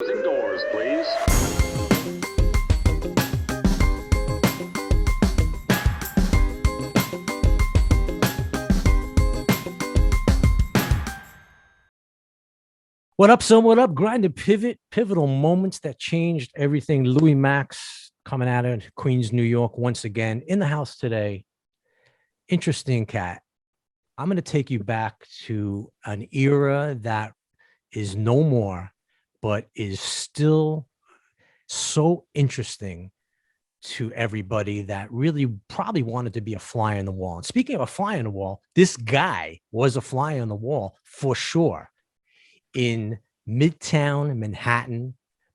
Closing doors, please. What up, son? What up? Grind and pivot, pivotal moments that changed everything. Louis Max coming out of Queens, New York, once again in the house today. Interesting cat. I'm going to take you back to an era that is no more, but is still so interesting to everybody that really probably wanted to be a fly on the wall. And speaking of a fly on the wall, this guy was a fly on the wall for sure in Midtown Manhattan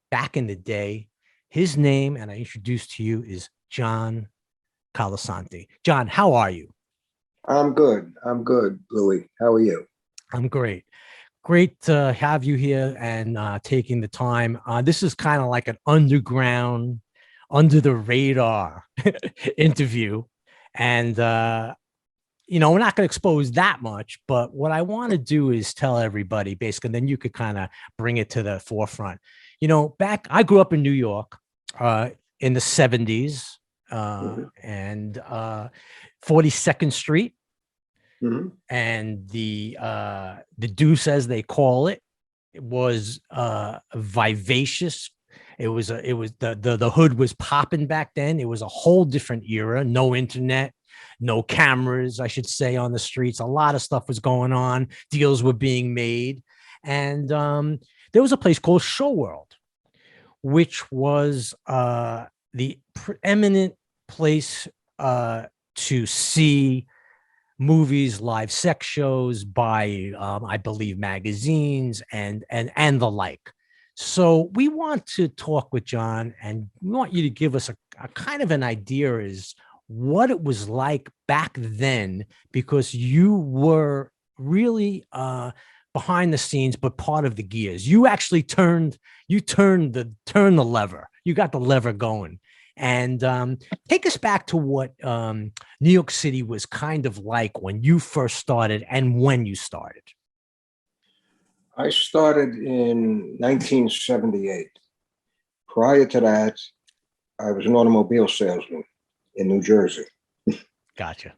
back in the day. His name, and I introduced to you, is John Colasanti. John, how are you? I'm good. I'm good, Louis. How are you? I'm great. Great to have you here and taking the time. This is kind of like an underground, under the radar interview. And, we're not going to expose that much, but what I want to do is tell everybody basically, and then you could kind of bring it to the forefront. I grew up in New York in the 70s and 42nd Street. Mm-hmm. And the Deuce, as they call it, was vivacious. It was the hood was popping back then. It was a whole different era. No internet, no cameras, I should say, on the streets. A lot of stuff was going on. Deals were being made, and there was a place called Show World, which was the preeminent place to see movies, live sex shows, by I believe magazines and the like. So we want to talk with John, and we want you to give us a kind of an idea is what it was like back then, because you were really behind the scenes, but part of the gears. You actually turned the lever. You got the lever going. And take us back to what New York City was kind of like when you first started and when you started. I started in 1978. Prior to that, I was an automobile salesman in New Jersey. Gotcha.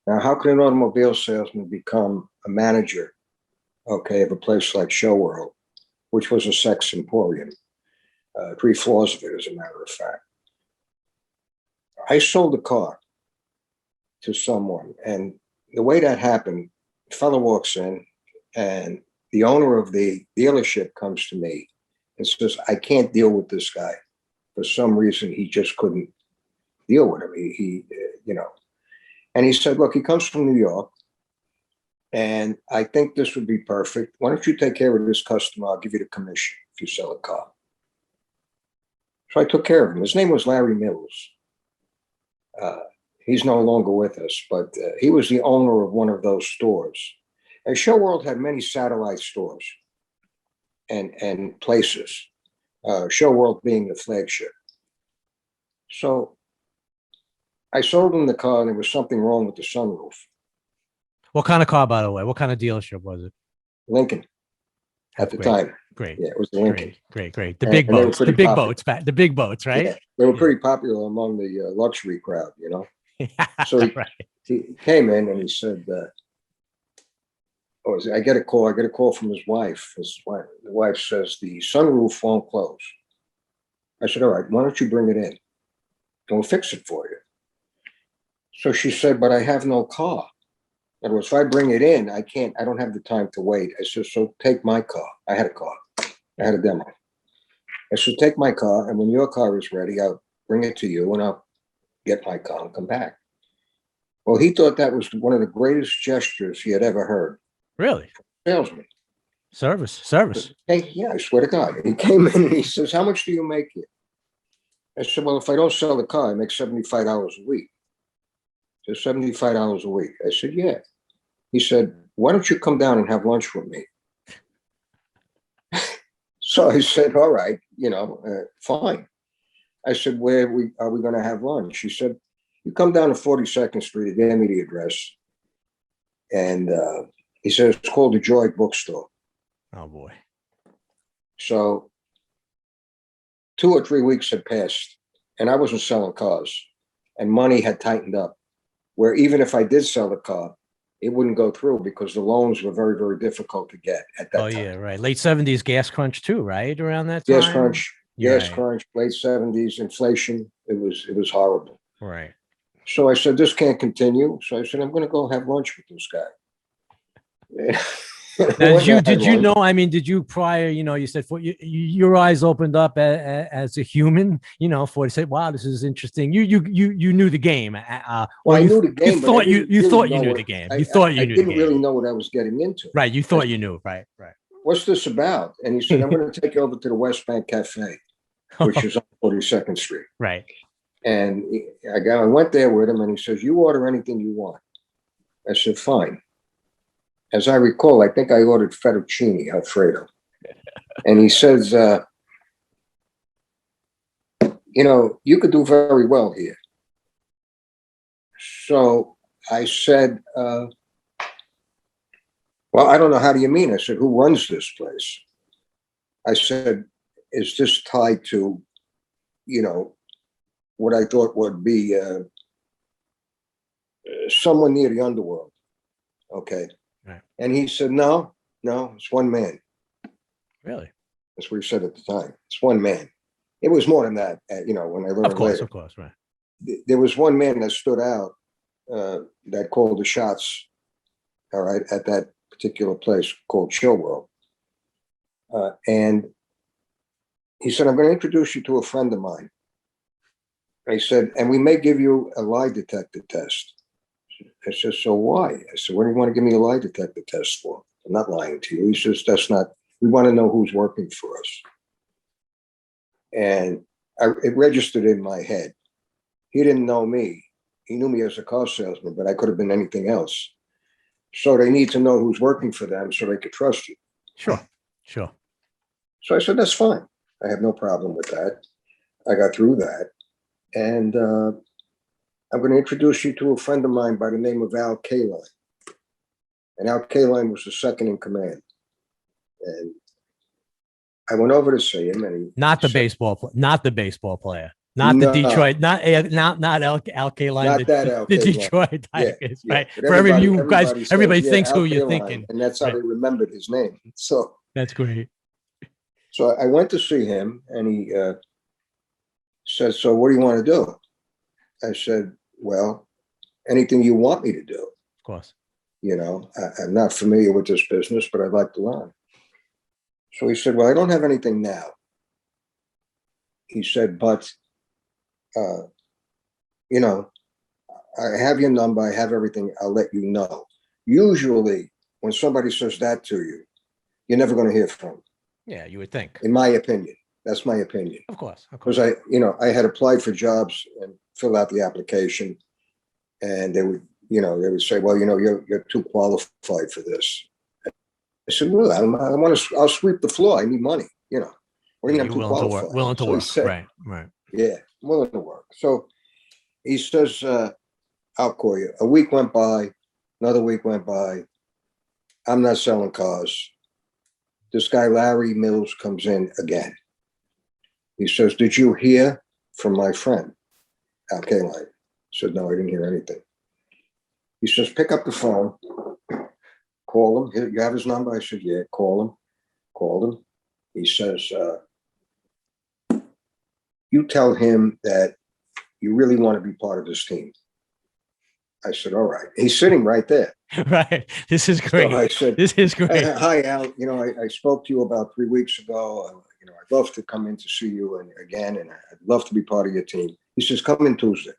Now, how can an automobile salesman become a manager, of a place like Show World, which was a sex emporium? 3 floors of it, as a matter of fact. I sold a car to someone, and the way that happened, a fellow walks in, and the owner of the dealership comes to me and says, "I can't deal with this guy. For some reason, he just couldn't deal with him. And he said, look, he comes from New York, and I think this would be perfect. Why don't you take care of this customer? I'll give you the commission if you sell a car." So I took care of him. His name was Larry Mills. He's no longer with us, but he was the owner of one of those stores. And Show World had many satellite stores and places, Show World being the flagship. So I sold him the car, and there was something wrong with the sunroof. What kind of car, by the way? What kind of dealership was it? Lincoln at the time. Great. Yeah, it was the Lincoln. Great. The big boats, the big boats, the big boats, right? Yeah, they were pretty popular among the luxury crowd, So Right. he came in and he said, I get a call from his wife. The wife says, the sunroof won't close. I said, all right, why don't you bring it in? And we'll fix it for you. So she said, but I have no car. In other words, if I bring it in, I don't have the time to wait. I said, so take my car. I had a car. I had a demo. I said, take my car, and when your car is ready, I'll bring it to you, and I'll get my car and come back. Well, he thought that was one of the greatest gestures he had ever heard. Really? Salesman. Service. Hey, yeah, I swear to God. And he came in and he says, how much do you make here? I said, well, if I don't sell the car, I make $75 a week. So $75 a week. I said, yeah. He said, why don't you come down and have lunch with me? So I said, all right, fine. I said, where are we going to have lunch? He said, you come down to 42nd Street. He gave me the address. And he said, it's called the Joy Bookstore. Oh, boy. So 2 or 3 weeks had passed, and I wasn't selling cars, and money had tightened up, where even if I did sell the car, it wouldn't go through because the loans were very, very difficult to get at that Oh time. yeah, right. Late 70s gas crunch too, right? Around that Gas time. crunch, late 70s, inflation. It was horrible. Right. So I said, this can't continue. So I said, I'm going to go have lunch with this guy. Now, did you know? I mean, did you prior? You said your eyes opened up as a human. For to say, wow, this is interesting. You knew the game. Well, I knew the game. You thought you knew the game. You thought you knew the game. I didn't really know what I was getting into. Right. You thought you knew. Right. What's this about? And he said, I'm going to take you over to the West Bank Cafe, which is on 42nd Street. Right. And I went there with him, and he says, you order anything you want. I said, fine. As I recall, I think I ordered fettuccine Alfredo. And he says, you could do very well here. So I said, well, I don't know. How do you mean? I said, who runs this place? I said, is this tied to, what I thought would be someone near the underworld? Okay. Right. And he said, no, it's one man. Really? That's what he said at the time. It's one man. It was more than that, when I learned later. Of course, right. There was one man that stood out that called the shots, all right, at that particular place called Chill World. And he said, I'm going to introduce you to a friend of mine. And he said, and we may give you a lie detector test. I said, so why? I said, what do you want to give me a lie detector test for? I'm not lying to you. He says, we want to know who's working for us. And it registered in my head. He didn't know me. He knew me as a car salesman, but I could have been anything else. So they need to know who's working for them so they could trust you. Sure. So I said, that's fine. I have no problem with that. I got through that. And I'm going to introduce you to a friend of mine by the name of Al Kaline. And Al Kaline was the second in command. And I went over to see him, and not the baseball player, not the Detroit, not Al Kaline, not that Al the Kaline. Detroit Tigers, yeah. right? But For every you guys, everybody says, thinks Al who you're Kaline, thinking, and that's how they remembered his name. So that's great. So I went to see him, and he said, so what do you want to do? I said, well, anything you want me to do. Of course. I'm not familiar with this business, but I'd like to learn. So he said, well, I don't have anything now. He said, but, I have your number. I have everything. I'll let you know. Usually when somebody says that to you, you're never going to hear from them. Yeah, you would think. In my opinion. That's my opinion. Of course. Because I had applied for jobs and filled out the application, and they would say, well, you're too qualified for this. I said, well, I'll sweep the floor. I need money, What do you mean I'm too qualified? Willing to work. Said, right. Yeah, willing to work. So he says, I'll call you. A week went by, another week went by. I'm not selling cars. This guy, Larry Mills, comes in again. He says, did you hear from my friend, Al Kaline? I said, no, I didn't hear anything. He says, pick up the phone, call him. Here, you have his number? I said, yeah, call him. Called him. He says, you tell him that you really want to be part of this team. I said, all right. He's sitting right there. Right. This is great. So I said, this is great. Hi, Al. I spoke to you about 3 weeks ago. I'd love to come in to see you again, and I'd love to be part of your team. He says, come in Tuesday.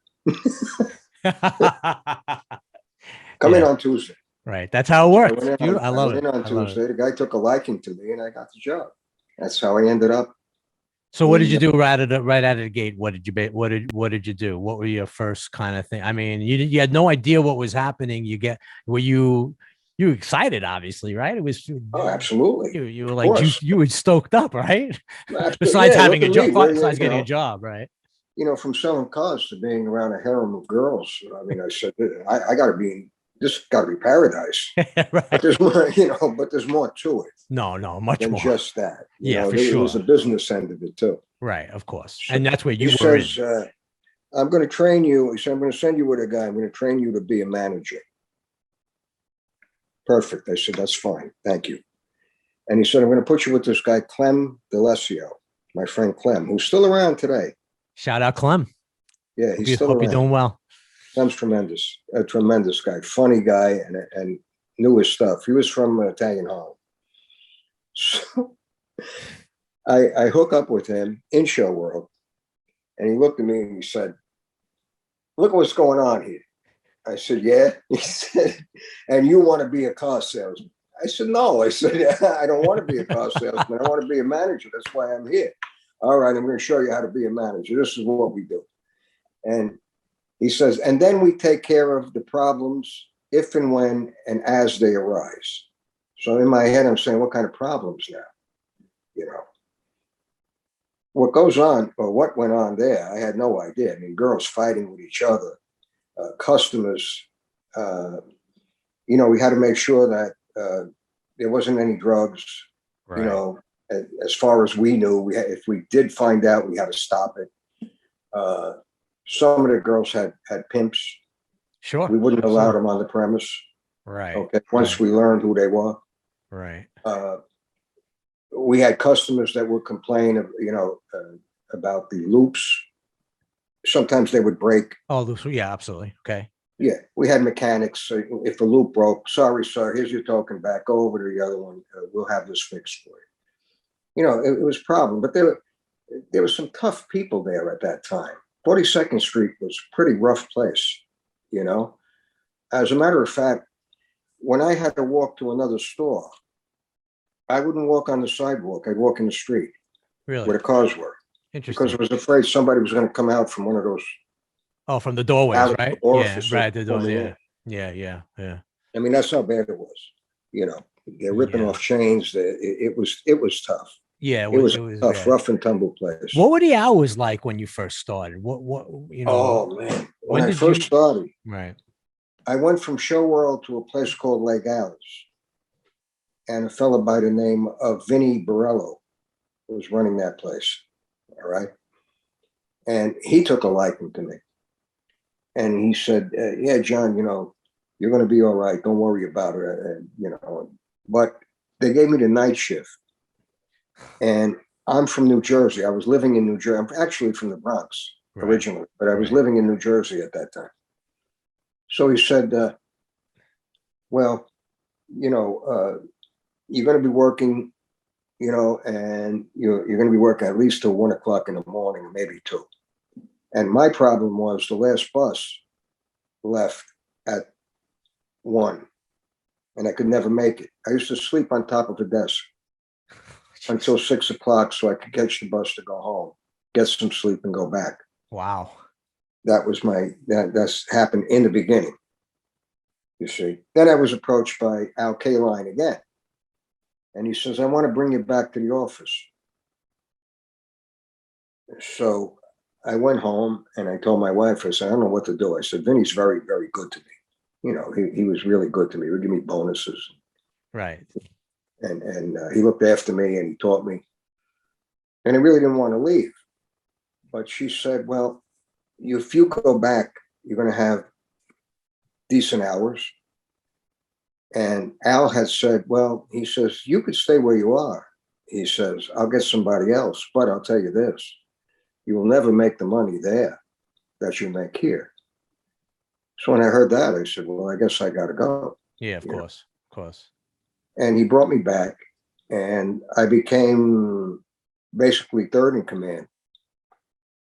Come in on Tuesday. Right. That's how it works. I love it. I went in on Tuesday. The guy took a liking to me, and I got the job. That's how I ended up. So what did you do right out of the gate? What did you do? What were your first kind of thing? I mean, you had no idea what was happening. Were you excited, obviously, right? It was. Oh, absolutely. You were like, you were stoked up, right? Besides having a job, besides getting a job, right? From selling cars to being around a harem of girls. I mean, I said, I got to be this got to be paradise. But Right. there's more, but there's more to it No, much than more. just that. Yeah, for There was sure. a business end of it too. Right, of course. So And that's where he you were in. says, I'm going to train you. He said, I'm going to send you with a guy. I'm going to train you to be a manager. Perfect. I said, that's fine. Thank you. And he said, I'm going to put you with this guy, Clem D'Alessio, my friend Clem, who's still around today. Shout out Clem. Yeah, he's still Hope you're around. doing well. Clem's tremendous, a tremendous guy, funny guy, and knew his stuff. He was from Italian Holland. So I hook up with him in Show World, and he looked at me and he said, look what's going on here. I said, yeah. He said, and you want to be a car salesman? I said, no. I said, I don't want to be a car salesman. I want to be a manager. That's why I'm here. All right, I'm going to show you how to be a manager. This is what we do. And he says, and then we take care of the problems if and when and as they arise. So in my head, I'm saying, what kind of problems now? What goes on or what went on there, I had no idea. I mean, girls fighting with each other, customers, we had to make sure that there wasn't any drugs, Right. As far as we knew, if we did find out, we had to stop it. Some of the girls had pimps. Sure. We wouldn't allow Sure. them on the premise. Right. Okay. Once Right. we learned who they were. Right. We had customers that would complain about the loops. Sometimes they would break. Oh, yeah, absolutely. Okay. Yeah, we had mechanics. So if a loop broke, sorry, sir, here's your token back. Go over to the other one. We'll have this fixed for you. It was a problem. But there were some tough people there at that time. 42nd Street was a pretty rough place, As a matter of fact, when I had to walk to another store, I wouldn't walk on the sidewalk. I'd walk in the street Really? where the cars were. Because Interesting. I was afraid somebody was going to come out from one of those Oh, from the doorways, out of right? the Yeah, orifice. right. The door. Yeah. Yeah. I mean, that's how bad it was. They're ripping Yeah. off chains. It was tough. Yeah, It was it was tough, bad. rough and tumble place. What were the hours like when you first started? Oh man, when I did first started, Right. I went from Show World to a place called Lake Alice, and a fellow by the name of Vinny Borello was running that place. All right, and he took a liking to me, and he said, "Yeah, John, you're going to be all right. Don't worry about it." But they gave me the night shift, and I'm from New Jersey. I was living in New Jersey. I'm actually from the Bronx originally, but I was living in New Jersey at that time. So he said, well, you're going to be working, and you're going to be working at least till 1 o'clock in the morning, maybe 2. And my problem was the last bus left at 1, and I could never make it. I used to sleep on top of the desk until 6 o'clock so I could catch the bus to go home, get some sleep, and go back. Wow. That was that's happened in the beginning. You see. Then I was approached by Al Kaline again. And he says, I want to bring you back to the office. So I went home and I told my wife, I said, I don't know what to do. I said, Vinny's very, very good to me. He was really good to me. He would give me bonuses. Right. And he looked after me and he taught me. And I really didn't want to leave. But she said, well, if you go back, you're going to have decent hours. And Al had said, well, he says, you could stay where you are. He says, I'll get somebody else, but I'll tell you this, you will never make the money there that you make here. So when I heard that, I said, well, I guess I got to go. Yeah, of course. And he brought me back and I became basically third in command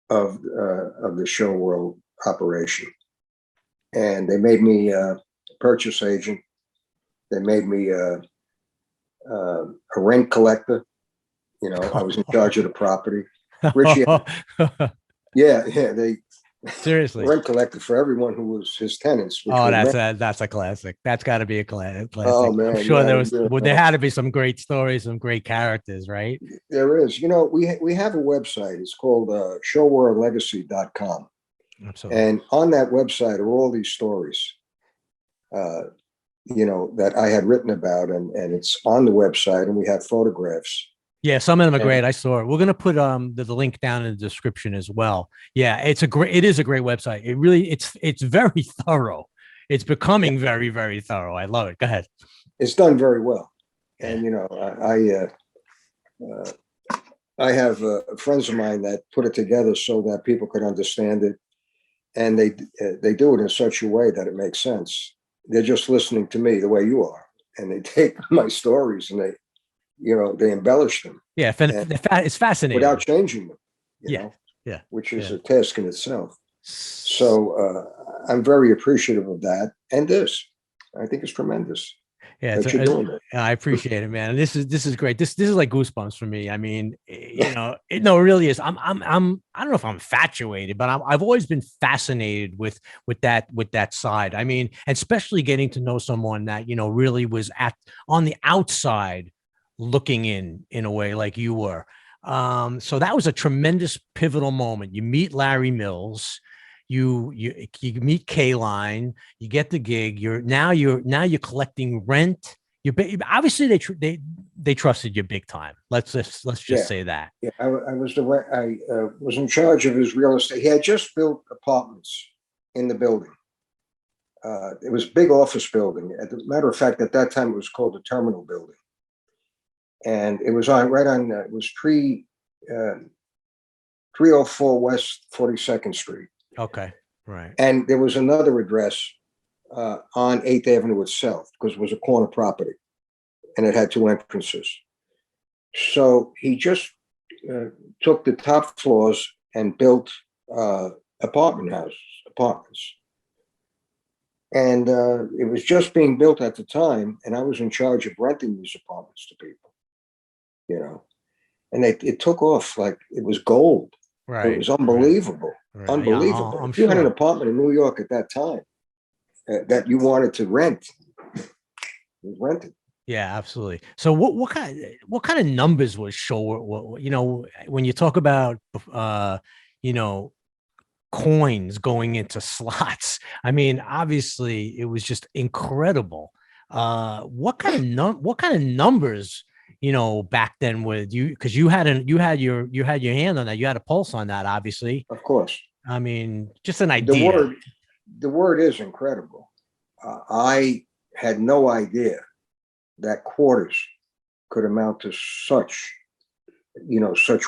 of the Show World operation. And they made me a purchase agent. They made me a rent collector. I was in charge of the property. Richie, they seriously rent collector for everyone who was his tenants. That's a classic. That's got to be a classic. Oh man, I'm sure there had to be some great stories, some great characters, right? There is. We have a website. It's called showworldlegacy.com. Absolutely. And on that website are all these stories. that I had written about, and it's on the website, and we have photographs. Yeah, some of them are great. I saw it. We're gonna put the link down in the description as well. Yeah, it is a great website. It's very thorough. It's becoming very, very thorough. I love it. Go ahead. It's done very well. Yeah. And I have friends of mine that put it together so that people could understand it, and they do it in such a way that it makes sense. They're just listening to me the way you are, and they take my stories and they embellish them. Yeah, it's fascinating without changing them. Yeah, which is a task in itself. So I'm very appreciative of that, and I think it's tremendous. Yeah, you're doing it. I appreciate it, man. And this is great. This is like goosebumps for me. I mean, it really is. I don't know if I'm infatuated, but I've always been fascinated with that side. I mean, and especially getting to know someone that really was on the outside looking in a way like you were. So that was a tremendous pivotal moment. You meet Larry Mills. You meet K-Line, you get the gig. Now you're collecting rent. Obviously they trusted you big time. Let's just say that. Yeah, I was in charge of his real estate. He had just built apartments in the building. It was a big office building. As a matter of fact, at that time it was called the Terminal Building, and it was it was 304 West 42nd Street. Okay, right. And there was another address on 8th Avenue itself, because it was a corner property, and it had 2 entrances. So he just took the top floors and built apartments. And it was just being built at the time, and I was in charge of renting these apartments to people, and it took off like it was gold. Right. It was unbelievable. Right. Unbelievable. Yeah, if you had an apartment in New York at that time that you wanted to rent, it was rented. Yeah, absolutely. So what kind of numbers was show? When you talk about coins going into slots, I mean, obviously it was just incredible. What kind of numbers? Back then with you, because you had your hand on that, you had a pulse on that, obviously. Of course. I mean, just an idea. The word is incredible. I had no idea that quarters could amount to such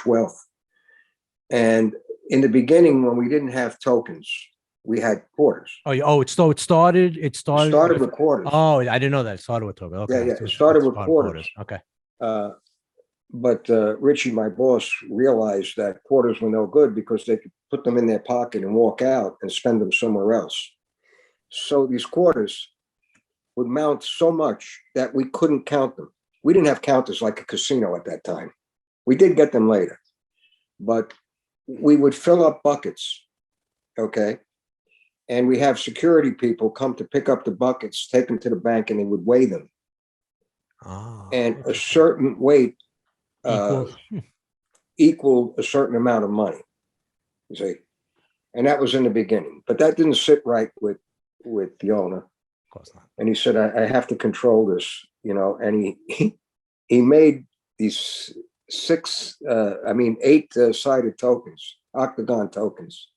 wealth. And in the beginning, when we didn't have tokens, we had quarters. It started with quarters. Oh, I didn't know that. It started with tokens. Okay. Yeah. It started with quarters. Okay. But Richie, my boss, realized that quarters were no good because they could put them in their pocket and walk out and spend them somewhere else. So these quarters would mount so much that we couldn't count them. We didn't have counters like a casino at that time. We did get them later, but we would fill up buckets, okay? And we have security people come to pick up the buckets, take them to the bank, and they would weigh them. And a certain weight equaled a certain amount of money, you see. And that was in the beginning, but that didn't sit right with the owner. Of course not. And he said, I have to control this, and he made these 8-sided tokens, octagon tokens,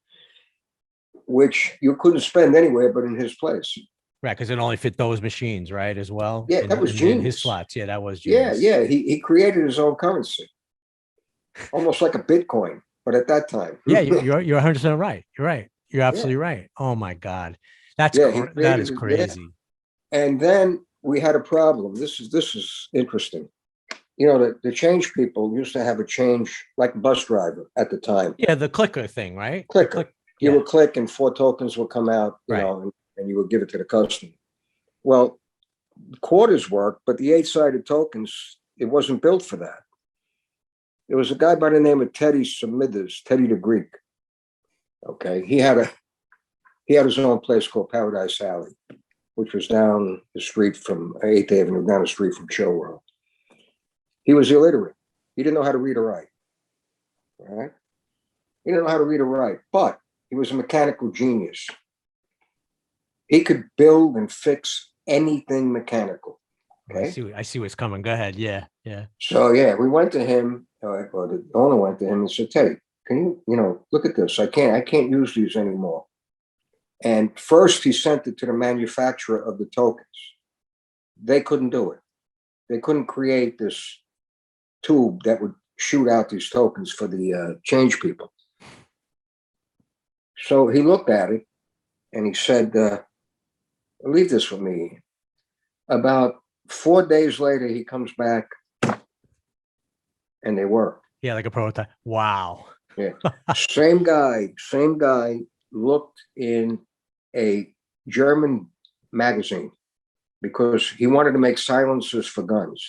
which you couldn't spend anywhere but in his place. Right, because it only fit those machines, right, as well. Yeah, that was genius. His slots, yeah, that was genius. Yeah. He created his own currency, almost like a Bitcoin, but at that time. Yeah, you're 100% right. You're right. You're absolutely right. Oh my God, that is crazy. Yeah. And then we had a problem. This is interesting. The change people used to have a change like a bus driver at the time. Yeah, the clicker thing, right? Clicker. You would click and 4 tokens would come out, and you would give it to the customer. Well, quarters worked, but the 8-sided tokens, it wasn't built for that. There was a guy by the name of Teddy the Greek. Okay, he had his own place called Paradise Alley, which was down the street from 8th Avenue, down the street from Chill World. He was illiterate. He didn't know how to read or write. All right, he didn't know how to read or write, but he was a mechanical genius. He could build and fix anything mechanical. Okay. I see what's coming. Go ahead. Yeah. Yeah. So yeah, we went to him, or the owner went to him and said, "Hey, can you, look at this? I can't use these anymore." And first he sent it to the manufacturer of the tokens. They couldn't do it. They couldn't create this tube that would shoot out these tokens for the change people. So he looked at it and he said, "Leave this with me." About 4 days later, he comes back and they work. Yeah, like a prototype. Wow. Yeah. Same guy looked in a German magazine because he wanted to make silencers for guns.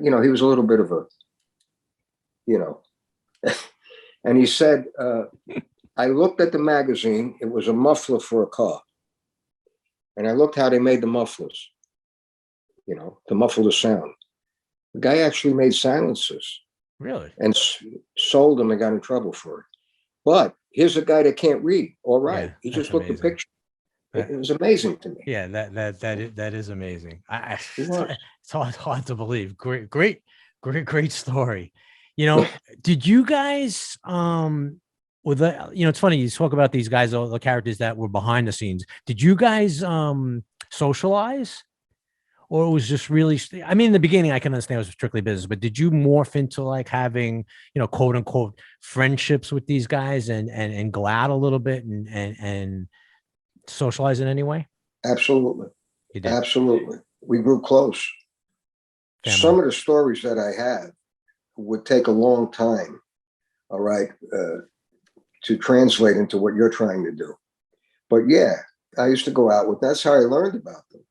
He was a little bit of a, and he said, I looked at the magazine. It was a muffler for a car. And I looked how they made the mufflers, to muffle the sound. The guy actually made silencers. Really? And sold them and got in trouble for it. But here's a guy that can't read or write. Yeah, He just looked at pictures. It was amazing to me. Yeah, that is amazing. It It's hard to believe. Great story. Did you guys with the it's funny you talk about these guys, all the characters that were behind the scenes. Did you guys socialize? Or it was just really, I mean, in the beginning, I can understand it was strictly business, but did you morph into like having, quote unquote, friendships with these guys and go out a little bit and socialize in any way? Absolutely. You did. Absolutely. We grew close. Family. Some of the stories that I have would take a long time, all right, to translate into what you're trying to do. But yeah, I used to go out with, that's how I learned about them.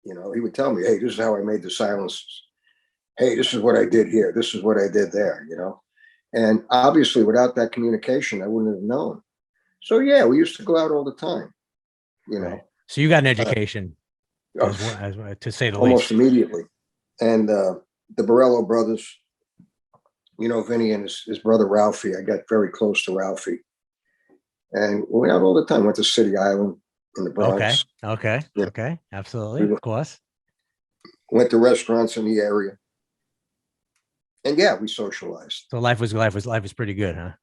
He would tell me, "Hey, this is how I made the silences. Hey, this is what I did here. This is what I did there," And obviously, without that communication, I wouldn't have known. So yeah, we used to go out all the time, Right. So you got an education, as to say the almost least. immediately. And the Borello brothers, Vinny and his brother Ralphie, I got very close to Ralphie. And we went out all the time, went to City Island in the Bronx. Okay. Absolutely. Of course. Went to restaurants in the area. And yeah, we socialized. So life was pretty good, huh?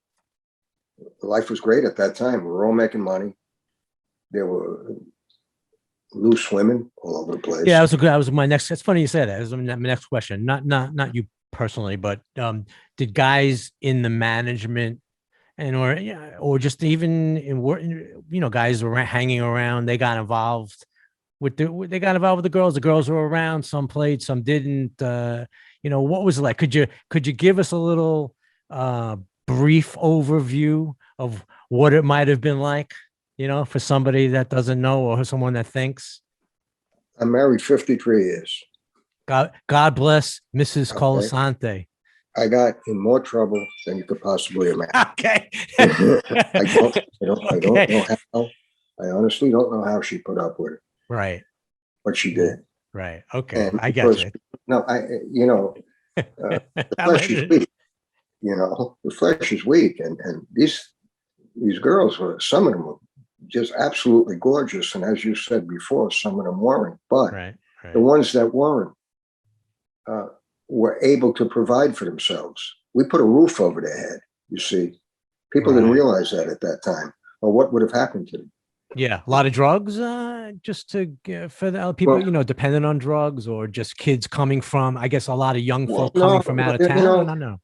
Life was great at that time. We were all making money. There were loose women all over the place. Yeah, that was my next. It's funny you said that. That was my next question. Not you personally, but did guys in the management or just even in work, guys were hanging around, they got involved with the girls. The girls were around. Some played, some didn't. What was it like? Could you give us a little brief overview of what it might have been like, for somebody that doesn't know or someone that thinks? I'm married 53 years. God bless Mrs. Colasante. I got in more trouble than you could possibly imagine. Okay. I don't know how. I honestly don't know how she put up with it. Right. But she did. Right. Okay. And I get you. No, the flesh is weak. The flesh is weak, and these girls some of them were just absolutely gorgeous, and as you said before, some of them weren't. But the ones that weren't were able to provide for themselves. We put a roof over their head. You see, people didn't realize that at that time, or what would have happened to them. Yeah, a lot of drugs, just for the people, dependent on drugs, or just kids coming from, I guess, a lot of young folk coming from out of town. No.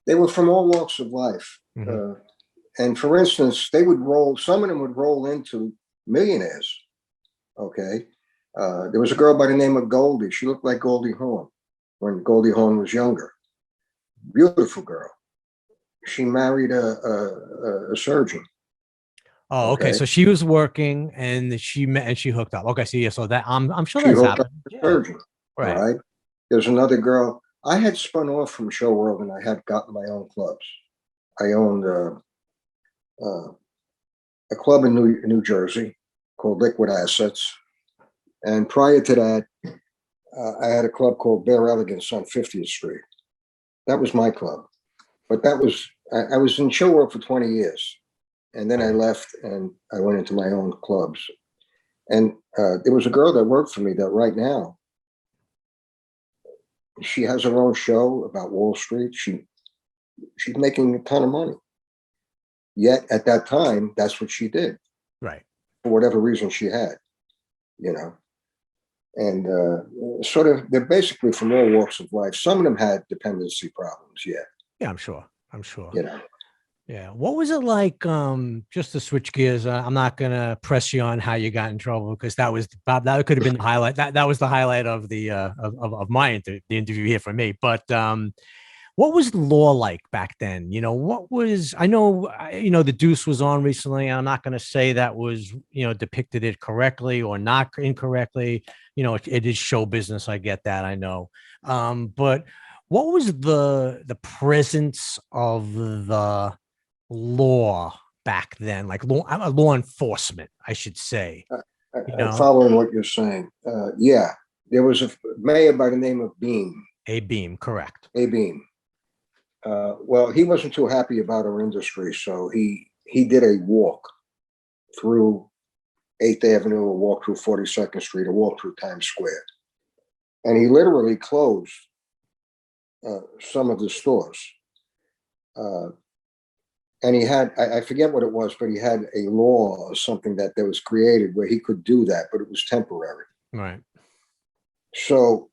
They were from all walks of life. Mm-hmm. And for instance, some of them would roll into millionaires. Okay. There was a girl by the name of Goldie. She looked like Goldie Hawn when Goldie Hawn was younger. Beautiful girl. She married a surgeon. Oh, okay. So she was working and she hooked up. Okay. So that I'm sure that's happened. Surgeon. Right. All right. There's another girl. I had spun off from Show World and I had gotten my own clubs. I owned a club in New Jersey called Liquid Assets. And prior to that, I had a club called Bare Elegance on 50th Street. That was my club. But I was in Show World for 20 years. And then I left and I went into my own clubs. And there was a girl that worked for me that right now, she has her own show about Wall Street. She's making a ton of money. Yet at that time, that's what she did. Right. For whatever reason she had, you know. And sort of, they're basically from all walks of life. Some of them had dependency problems, yeah. Yeah, I'm sure. I'm sure. You know. Yeah. What was it like? Just to switch gears, I'm not gonna press you on how you got in trouble because that could have been the highlight. That was the highlight of the of my the interview here for me. But what was the law like back then? You know, what was I know the Deuce was on recently. I'm not gonna say that was depicted it correctly or not incorrectly. It is show business. I get that. I know. But what was the presence of the law back then, like law enforcement, I should say. Following what you're saying, yeah, there was a mayor by the name of Beam. A Beam, correct. A Beam. Well, he wasn't too happy about our industry, so he did a walk through 8th Avenue, a walk through 42nd Street, a walk through Times Square, and he literally closed some of the stores. And he had, I forget what it was, but he had a law or something that was created where he could do that, but it was temporary. Right. So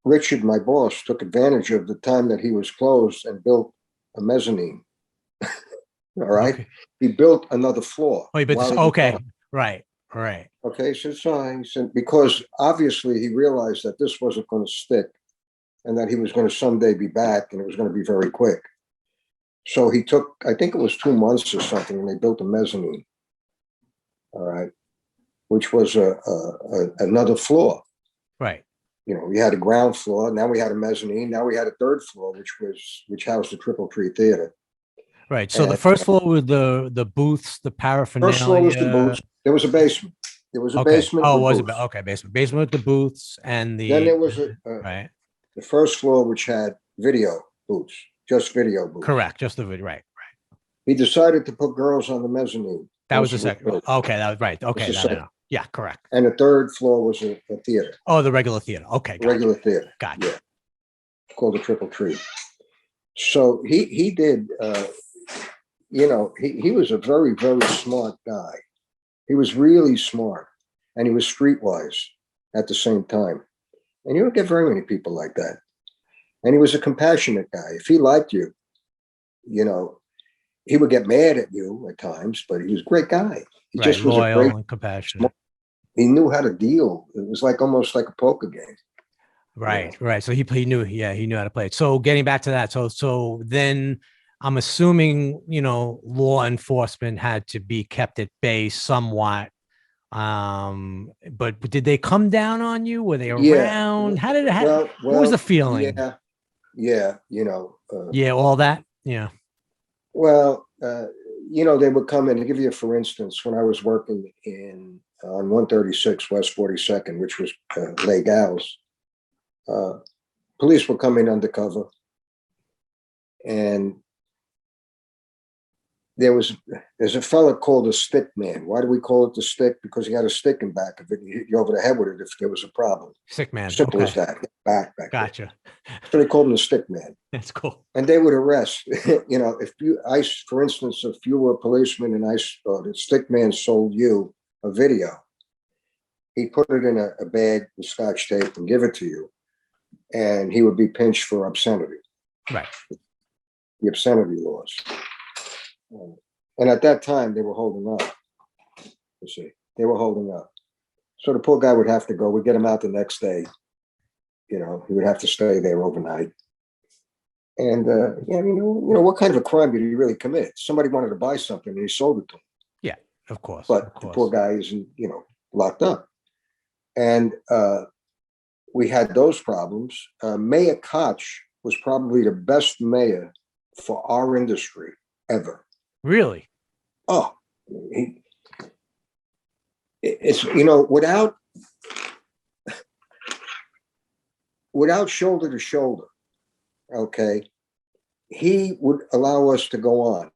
Richard, my boss, took advantage of the time that he was closed and built a mezzanine. All right. Okay. He built another floor. Oh, okay. Right. Okay. So because obviously he realized that this wasn't going to stick and that he was going to someday be back and it was going to be very quick. So he took, I think it was 2 months or something, and they built a mezzanine. All right, which was another floor. Right. We had a ground floor. Now we had a mezzanine. Now we had a third floor, which housed the Triple Tree Theater. Right. So the first floor was the booths, the paraphernalia. First floor was the booths. There was a basement. There was a basement. Oh, was it? Okay, basement. Basement with the booths and the. Then there was right. The first floor, which had video booths. Just video booths. Correct. Just the video. Right. He decided to put girls on the mezzanine. That was the second. Okay, that was right. Okay, yeah, correct. And the third floor was a theater. Oh, the regular theater. Okay, gotcha. Regular theater. Gotcha. Yeah, called the Triple Tree. So he did. He was a very, very smart guy. He was really smart, and he was streetwise at the same time. And you don't get very many people like that. And he was a compassionate guy. If he liked you, he would get mad at you at times, but he was a great guy. He just was loyal and compassionate. He knew how to deal. It was almost like a poker game. Right. So he knew, he knew how to play it. So getting back to that, so then I'm assuming, law enforcement had to be kept at bay somewhat. But did they come down on you? Were they around? How did it happen? What was the feeling? Yeah. All that. Yeah. Well, they would come in. To give you, for instance, when I was working on 136 West 42nd, which was Les Gals, police would come in undercover, and there's a fella called a stick man. Why do we call it the stick? Because he had a stick in back of it. He hit you over the head with it if there was a problem. Stick man. Simple as that. Back. Gotcha. So they called him the stick man. That's cool. And they would arrest. For instance, if you were a policeman and the stick man sold you a video, he'd put it in a bag with Scotch tape and give it to you, and he would be pinched for obscenity. Right. The obscenity laws. And at that time, they were holding up. You see, they were holding up. So the poor guy would have to go. We'd get him out the next day. He would have to stay there overnight. And what kind of a crime did he really commit? Somebody wanted to buy something and he sold it to him. Yeah, of course. But the poor guy isn't, locked up. And we had those problems. Mayor Koch was probably the best mayor for our industry ever. Really? Oh, it's without shoulder to shoulder. Okay, he would allow us to go on,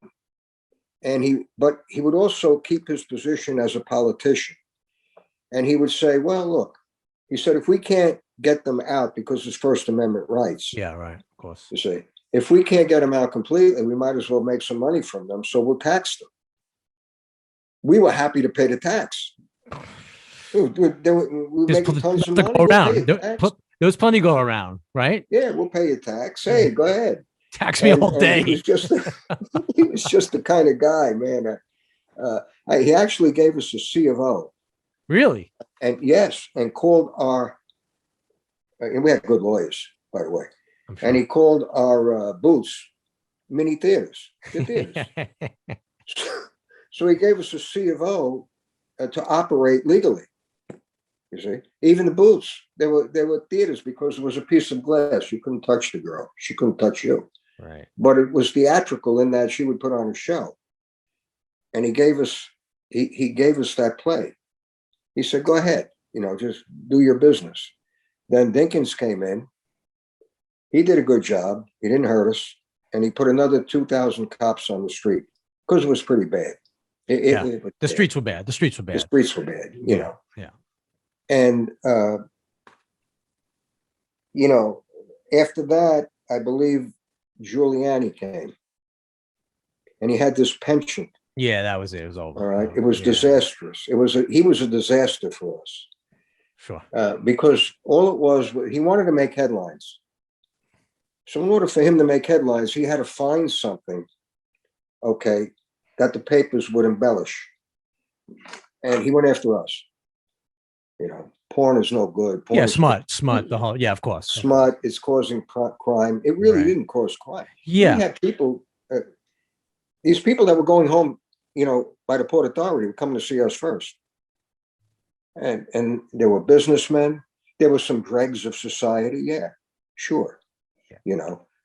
but he would also keep his position as a politician. And he would say, well, look, he said, if we can't get them out because it's First Amendment rights. Yeah, right. Of course. You see, if we can't get them out completely, we might as well make some money from them. So we'll tax them. We were happy to pay the tax. We make tons of money. Go around. There's plenty go around, right? Yeah, we'll pay you tax. Hey, go ahead. Tax me all day. He was just the kind of guy, man. He actually gave us a C of O. Really? And yes, and called and we had good lawyers, by the way. Sure. And he called our booths mini theaters. So he gave us a C of O to operate legally. You see, even the booths, they were theaters because it was a piece of glass. You couldn't touch the girl. She couldn't touch you. Right. But it was theatrical in that she would put on a show. And he gave us that play. He said, go ahead, just do your business. Then Dinkins came in. He did a good job. He didn't hurt us. And he put another 2,000 cops on the street because it was pretty bad. The streets were bad. The streets were bad. You know. Yeah. And, after that, I believe Giuliani came. And he had this penchant. Yeah, that was it. It was over. All right. It was disastrous. He was a disaster for us. Sure. Because all it was, he wanted to make headlines. So in order for him to make headlines, he had to find something, that the papers would embellish. And he went after us. Porn is no good. Porn smut. The whole, of course. Smut is causing crime. It really didn't cause crime. Yeah. We had people, these people that were going home, by the Port Authority were coming to see us first. And there were businessmen. There were some dregs of society. Yeah, sure.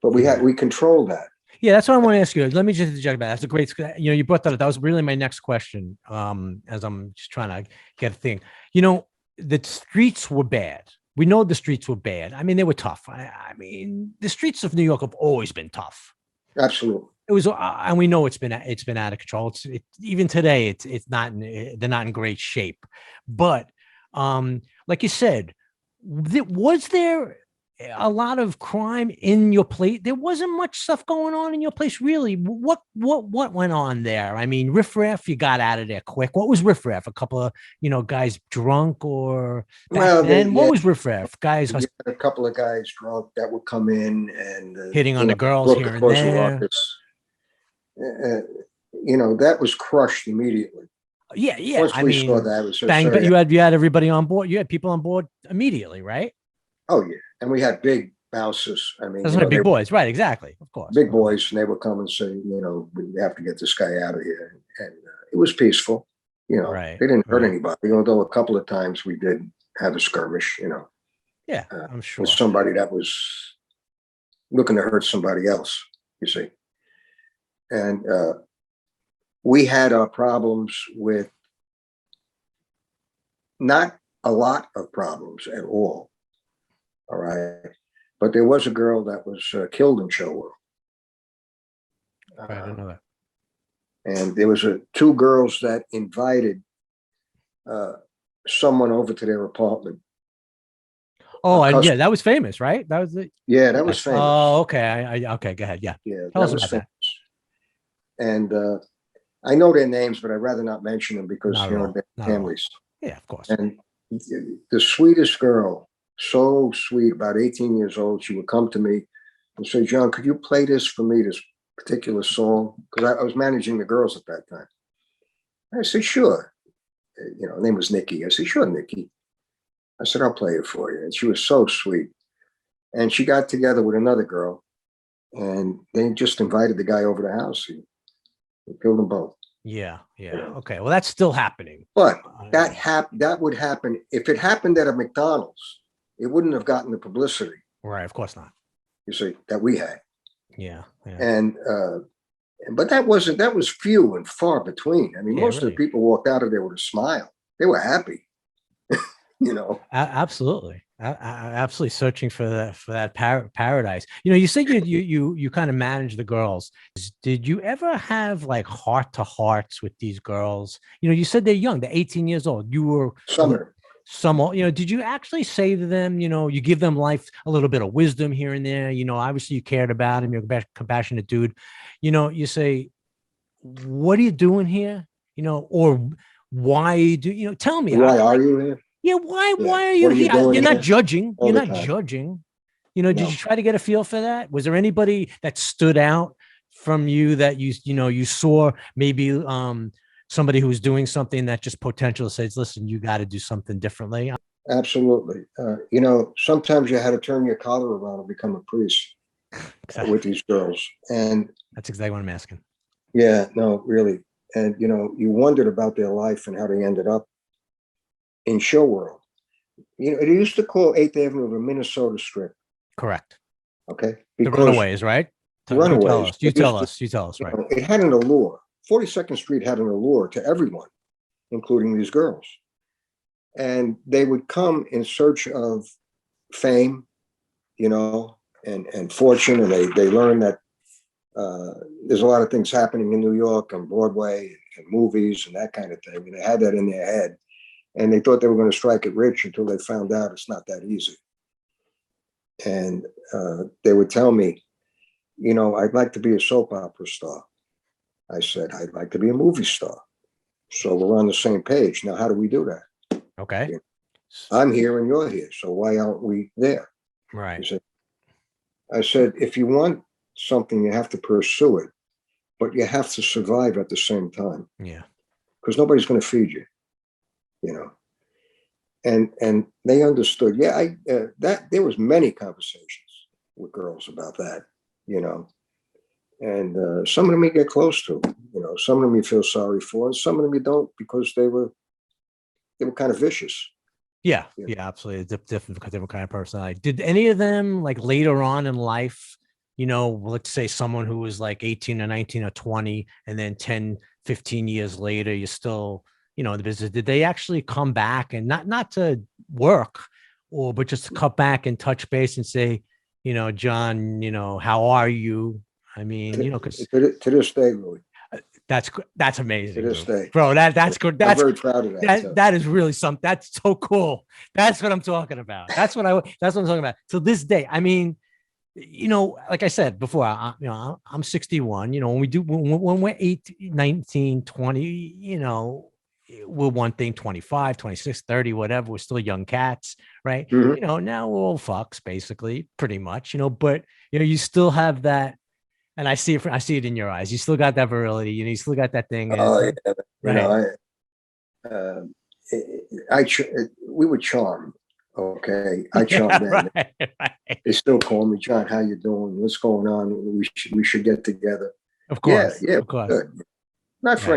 But we controlled that. Yeah, that's what I want to ask you. Let me just interject that. That's a great, you brought that up. That was really my next question. As I'm just trying to get a thing, the streets were bad. We know the streets were bad. I mean, they were tough. I mean, the streets of New York have always been tough. Absolutely. It was, and we know it's been out of control. Even today, it's not. They're not in great shape. But, like you said, was there a lot of crime in your place? There wasn't much stuff going on in your place, really. What went on there? I mean, riffraff, you got out of there quick. What was riffraff? A couple of guys drunk, or what was riffraff? Guys, a couple of guys drunk that would come in and hitting on the girls here and there. That was crushed immediately. Yeah. Once we saw that, it was bang. But you had everybody on board. You had people on board immediately, right? Oh yeah, and we had big bouncers. I mean, those are big boys, right? Exactly, of course. Big boys, and they would come and say, we have to get this guy out of here, and it was peaceful. They didn't hurt anybody. Although a couple of times we did have a skirmish. Yeah, I'm sure. With somebody that was looking to hurt somebody else. You see, and we had our problems with not a lot of problems at all. All right. But there was a girl that was killed in Showworld. I didn't know that. And there was two girls that invited someone over to their apartment. Oh, and that was famous, right? That was it. Yeah, that was famous. Oh, okay. Okay, go ahead. Yeah. Tell us about that. And I know their names, but I'd rather not mention them because they're families. Yeah, of course. And the sweetest girl, so sweet, about 18 years old, she would come to me and say, John, could you play this for me, this particular song? Because I was managing the girls at that time. I said, sure. Her name was Nikki. I said, sure, Nikki. I said, I'll play it for you. And she was so sweet. And she got together with another girl, and they just invited the guy over the house. He killed them both. Yeah. Okay. Well, that's still happening. But that would happen if it happened at a McDonald's. It wouldn't have gotten the publicity. Right. Of course not. You see, that we had. Yeah. And but that was few and far between. I mean, most of the people walked out of there with a smile. They were happy. you know. Absolutely. Absolutely searching for that paradise. You know, you said you kind of manage the girls. Did you ever have like heart to hearts with these girls? You know, you said they're young, they're 18 years old. You were Summer. you know, did you actually say to them, you know, you give them life, a little bit of wisdom here and there, you know, obviously you cared about him, you're a compassionate dude. You know, you say, what are you doing here? You know, or why you know, tell me. Why are you here? Yeah, Yeah. why are you What are you here? doing You're not here? judging. All You're the not time. judging. You know, did you No. try to get a feel for that? Was there anybody that stood out from you that you know, you saw maybe somebody who was doing something that just potential says, listen, you got to do something differently? Absolutely. You know, sometimes you had to turn your collar around and become a priest with these girls. And That's exactly what I'm asking. yeah, no, really. And, you know, you wondered about their life and how they ended up in show world. You know, it used to call 8th Avenue the Minnesota Strip. Correct. Okay. The Because Runaways, right? You tell runaways, us. You tell us. You tell us, right? know, it had an allure. 42nd Street had an allure to everyone, including these girls. And they would come in search of fame, you know, and fortune. And they learned that there's a lot of things happening in New York and Broadway and movies and that kind of thing. And they had that in their head. And they thought they were going to strike it rich until they found out it's not that easy. And they would tell me, you know, I'd like to be a soap opera star. I said, I'd like to be a movie star. So we're on the same page. Now, how do we do that? Okay. I'm here and you're here. So why aren't we there? Right. I said, if you want something, you have to pursue it, but you have to survive at the same time. Yeah. Because nobody's going to feed you, you know. And they understood. Yeah, that there was many conversations with girls about that, you know. And some of them you get close to, you know. Some of them you feel sorry for, and some of them you don't because they were kind of vicious. Yeah, yeah, absolutely. Different kind of personality. Did any of them like later on in life, you know, let's say someone who was like 18 or 19 or 20, and then 10, 15 years later, you're still, you know, in the business. Did they actually come back and not to work but just to come back and touch base and say, you know, John, you know, how are you? I mean, you know, because to this day, Louis. That's amazing, To this day, bro. That's good. I'm very proud of that. That is really something. That's so cool. That's what I'm talking about. That's what I'm talking about. To this day, I mean, you know, like I said before, you know, I'm 61. You know, when we're 18, 19, 20, you know, we're one thing, 25, 26, 30, whatever. We're still young cats, right? Mm-hmm. You know, now we're all fucks, basically, pretty much. You know, but you know, you still have that. And I see it in your eyes. You still got that virility. You know, you still got that thing. Oh, yeah. You right. know, we were charmed. Okay, I charmed them. Right. They still call me, John. How you doing? What's going on? We should get together. Of course. Yeah, Of course. good. Not for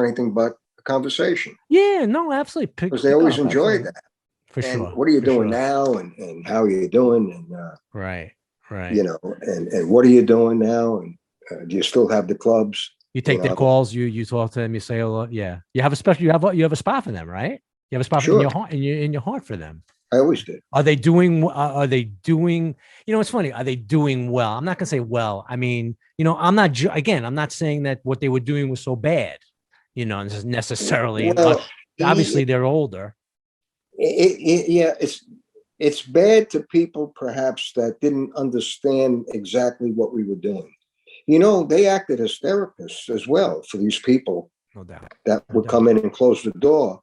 anything but a conversation. Yeah, no, absolutely. Because they always enjoyed that. For and sure. What are you for doing sure. now? And how are you doing? And right. You know, and what are you doing now? And do you still have the clubs? You take their calls. You talk to them. You say hello. Yeah. You have a special. You have a spot for them, right? You have a spot in your heart. In your heart for them. I always did. Are they doing? Are they doing? You know, it's funny. Are they doing well? I'm not gonna say well. I mean, you know, I'm not. Again, I'm not saying that what they were doing was so bad. You know, necessarily. Well, obviously, they're older. Yeah, it's bad to people perhaps that didn't understand exactly what we were doing. You know, they acted as therapists as well for these people. No doubt. That would come in and close the door,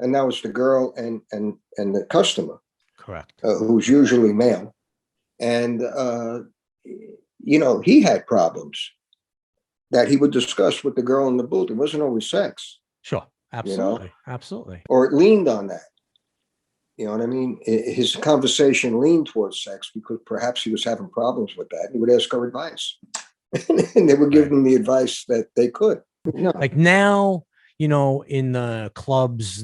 and that was the girl and the customer. Correct. Who's usually male, and you know, he had problems that he would discuss with the girl in the booth. It wasn't always sex. Sure, absolutely, you know? Absolutely. Or it leaned on that. You know what I mean? His conversation leaned towards sex because perhaps he was having problems with that. He would ask her advice, and they would give him the advice that they could. You know? Like now, you know, in the clubs,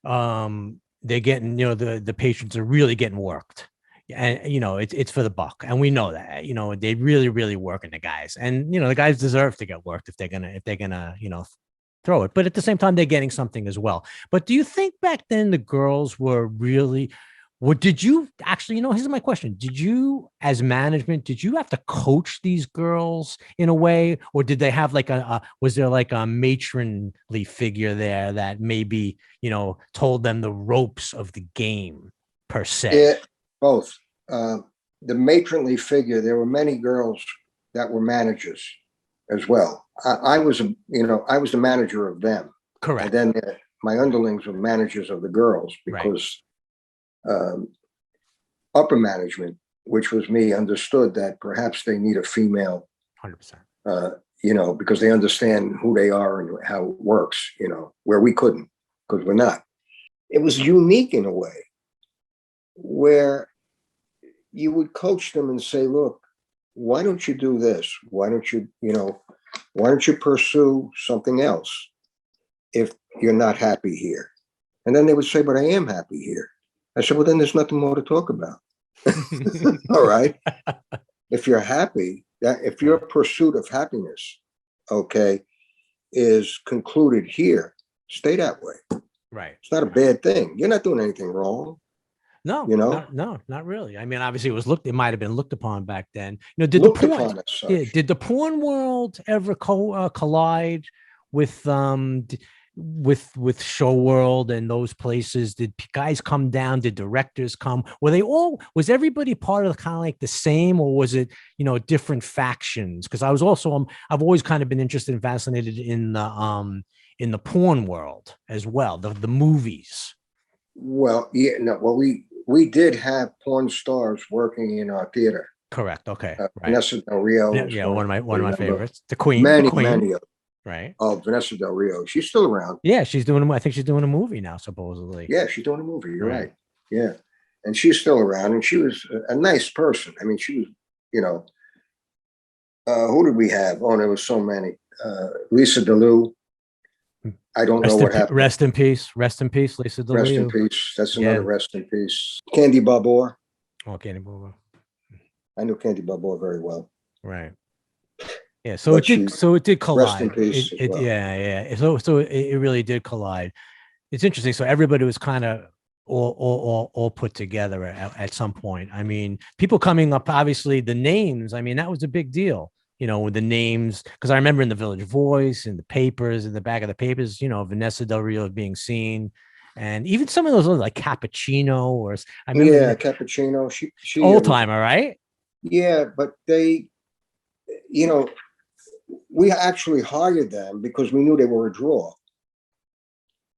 they're getting, you know, the patrons are really getting worked, and you know, it's for the buck, and we know that. You know, they really working the guys, and you know, the guys deserve to get worked if they're gonna, you know, throw it. But at the same time, they're getting something as well. But do you think back then the girls were really, what did you actually, here's my question. Did you, as management, did you have to coach these girls in a way, or did they have like was there like a matronly figure there that maybe, told them the ropes of the game per se? Both. The matronly figure, there were many girls that were managers as well. I was the manager of them. Correct. And then my underlings were managers of the girls, because upper management, which was me, understood that perhaps they need a female, 100%. because they understand who they are and how it works, where we couldn't, because we're not. It was unique in a way where you would coach them and say, look, why don't you do this? Why don't you pursue something else if you're not happy here? And then they would say, but I am happy here. I said, well, then there's nothing more to talk about. All right. If you're happy, if your pursuit of happiness, is concluded here, stay that way. Right. It's not a bad thing. You're not doing anything wrong. No, not really. I mean, obviously it might have been looked upon back then. Did the porn world ever collide with show world and those places? Did guys come down? Did directors come? Was everybody part of kind of like the same, or was it, different factions? Because I've always kind of been interested and fascinated in the porn world as well, the movies. Well, yeah, no, well, we did have porn stars working in our theater. Correct. Okay. Right. Vanessa Del Rio. Yeah, one of my favorites. The Queen. Many of right. Oh, Vanessa Del Rio. She's still around. Yeah, I think she's doing a movie now, supposedly. Yeah, she's doing a movie. You're right. Yeah. And she's still around, and she was a nice person. I mean, she was, who did we have? Oh, there was so many. Lisa DeLue. I don't know what happened. Rest in peace, Lisa DeLue. Rest in peace. That's another rest in peace. Candy Babor. Oh, Candy Babor. I knew Candy Babor very well. Right. Yeah. So it did collide. Rest in peace. Yeah. So it really did collide. It's interesting. So everybody was kind of all put together at some point. I mean, people coming up, obviously the names. I mean, that was a big deal. With the names, because I remember in the Village Voice, in the papers, in the back of the papers, Vanessa Del Rio being seen, and even some of those like Cappuccino, or I remember Cappuccino. She old timer, right? Yeah, but they, we actually hired them because we knew they were a draw.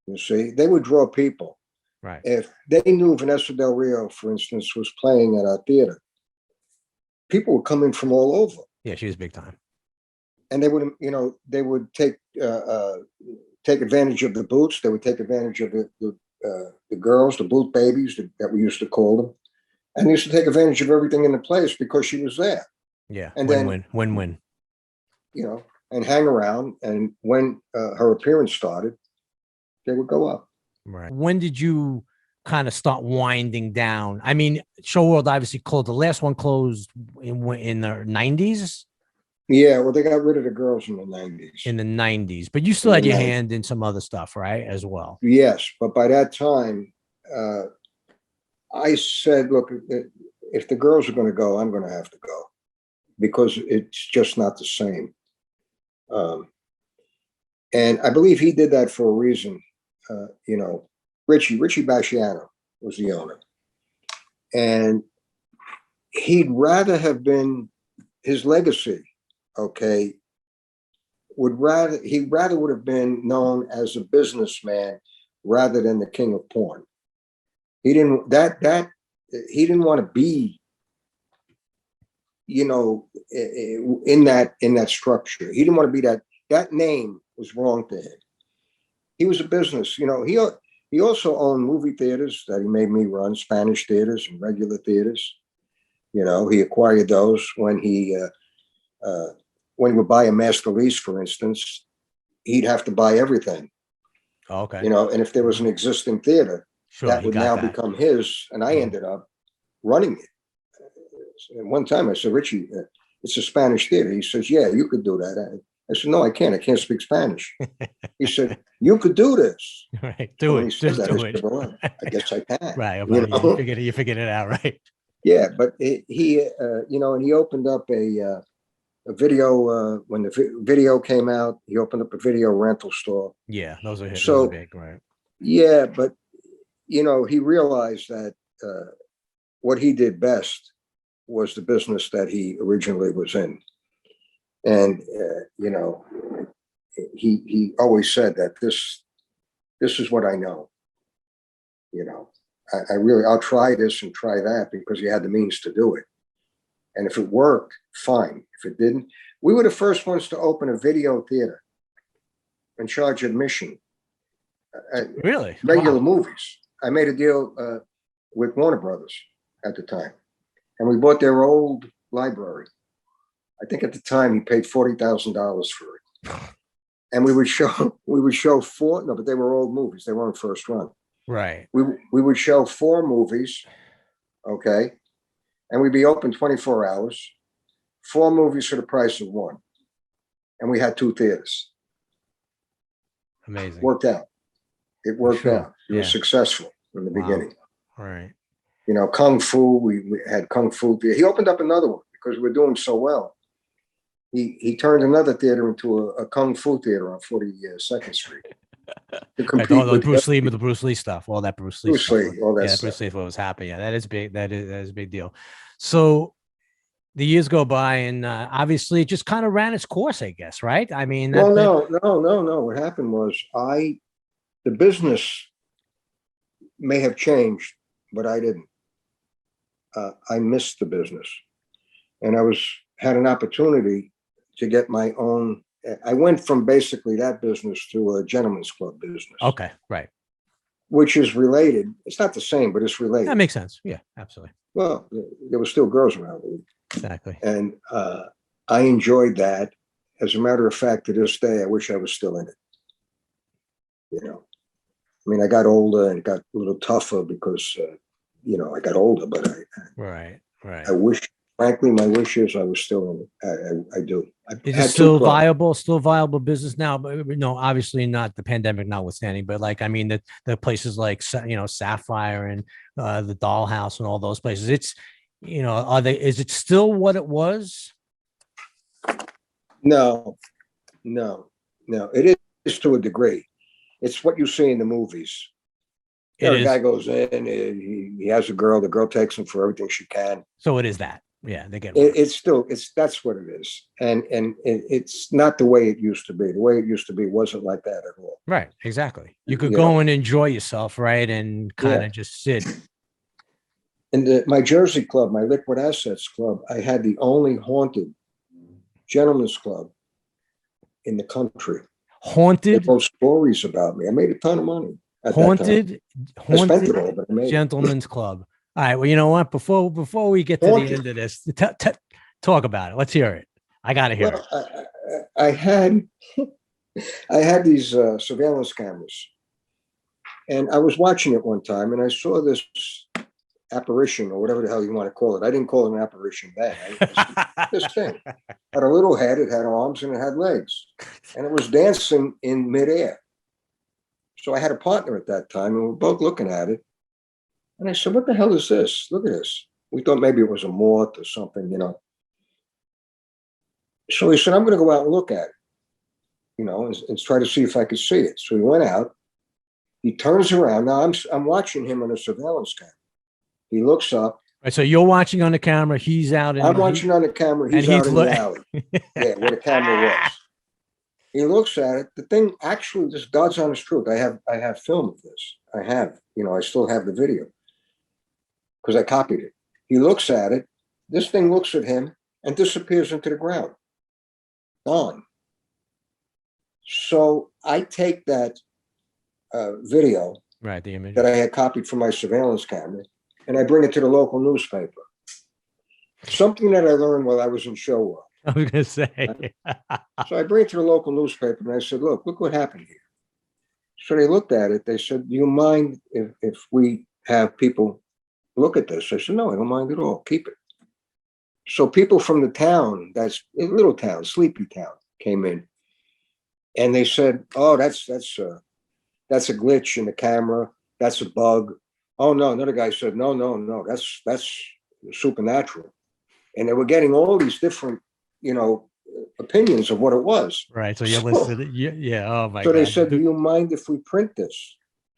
You see, they would draw people. Right. If they knew Vanessa Del Rio, for instance, was playing at our theater, people were coming from all over. Yeah, she was big time. And they would take advantage of the boots. They would take advantage of the girls, the boot babies that we used to call them, and they used to take advantage of everything in the place because she was there. Yeah, and win-win. And hang around. And when her appearance started, they would go up. Right. When did you kind of start winding down? I mean, Show World obviously closed. The last one closed in the 90s. Yeah, well, they got rid of the girls in the 90s. In the 90s, but you still had your hand in some other stuff, right, as well? Yes, but by that time, I said, look, if the girls are going to go, I'm going to have to go, because it's just not the same. And I believe he did that for a reason. Richie Basciano was the owner, and he'd rather have been his legacy. He would have been known as a businessman rather than the king of porn. He didn't want to be, in that structure. He didn't want to be that. That name was wrong to him. He was a business, he also owned movie theaters that he made me run, Spanish theaters and regular theaters. He acquired those when he would buy a master lease, for instance, he'd have to buy everything. Oh, okay. And if there was an existing theater, that would now become his. And I ended up running it. At one time I said, Richie, it's a Spanish theater. He says, yeah, you could do that. I said, no, I can't. I can't speak Spanish. He said, you could do this. Right. So Do when it. he said Just that, I do said, it. well, I guess I can. Right. You But you know? figured it out, right? Yeah, but and he opened up a video when the video came out. He opened up a video rental store. Yeah, those are So big, right? yeah, but he realized that what he did best was the business that he originally was in, and he always said that this is what I know. I'll try this and try that because he had the means to do it. And if it worked, fine. If it didn't, we were the first ones to open a video theater and charge admission. Really? Regular Wow. movies. I made a deal with Warner Brothers at the time, and we bought their old library. I think at the time he paid $40,000 for it, and we would show four. No, but they were old movies. They weren't first run. Right. We would show 4 movies, okay, and we'd be open 24 hours. 4 movies for the price of 1, and we had 2 theaters. Amazing. Worked out. It worked out. It was successful in the beginning. All right. Kung Fu. We had Kung Fu. He opened up another one because we were doing so well. He turned another theater into a Kung Fu theater on 42nd Street. To compete All the with Bruce Lee stuff, all that Bruce Lee stuff. all that stuff. Bruce Lee what was happening. Yeah, that is big. That is a big deal. So the years go by, and obviously it just kind of ran its course, I guess, right? I mean, no. What happened was the business may have changed, but I didn't. I missed the business, and I had an opportunity to get my own. I went from basically that business to a gentleman's club business. Okay, right. Which is related. It's not the same, but it's related. That makes sense. Yeah, absolutely. Well, there were still girls around me. Exactly. And I enjoyed that. As a matter of fact, to this day, I wish I was still in it. I mean, I got older and got a little tougher because, I got older, but Right. I wish, frankly, my wish is I was still in it. I do. Is it still viable business now? But no, obviously not, the pandemic notwithstanding, but like, I mean, the places like, Sapphire and the Dollhouse and all those places, it's, is it still what it was? No. It is to a degree. It's what you see in the movies. The guy goes in, he has a girl, the girl takes him for everything she can. So it is that. Yeah, they get that's what it is. And it's not the way it used to be. The way it used to be wasn't like that at all. Right, exactly. You could go and enjoy yourself, right? And kind of just sit. In my Jersey club, my Liquid Assets club, I had the only haunted gentleman's club in the country. Haunted? They wrote stories about me. I made a ton of money. Haunted it. Gentleman's Club. All right. Well, you know what? Before we get to the end of this, talk about it. Let's hear it. I gotta hear it. I had these surveillance cameras, and I was watching it one time, and I saw this apparition, or whatever the hell you want to call it. I didn't call it an apparition then. This thing had a little head, it had arms, and it had legs, and it was dancing in midair. So I had a partner at that time, and we were both looking at it. And I said, what the hell is this? Look at this. We thought maybe it was a moth or something, So he said, I'm going to go out and look at it, and try to see if I could see it. So he went out. He turns around. Now I'm watching him on a surveillance camera. He looks up. Right, so you're watching on the camera. He's out. I'm watching on the camera. He's out in the alley. Yeah, where the camera was. He looks at it. The thing actually, just God's honest truth. I have film of this. I have, I still have the video because I copied it. He looks at it. This thing looks at him and disappears into the ground. Gone. So I take that video, right, the image that I had copied from my surveillance camera, and I bring it to the local newspaper. Something that I learned while I was in show work. I was going to say. So I bring it to the local newspaper and I said, look what happened here. So they looked at it. They said, do you mind if we have people look at this? I said, no, I don't mind at all. Keep it. So people from the town, that's a little town, sleepy town, came in. And they said, "Oh, that's a glitch in the camera. That's a bug." Oh no, another guy said, "No, that's supernatural." And they were getting all these different, opinions of what it was. Right. So you listed, yeah. Oh my So they God. said, "Do you mind if we print this?"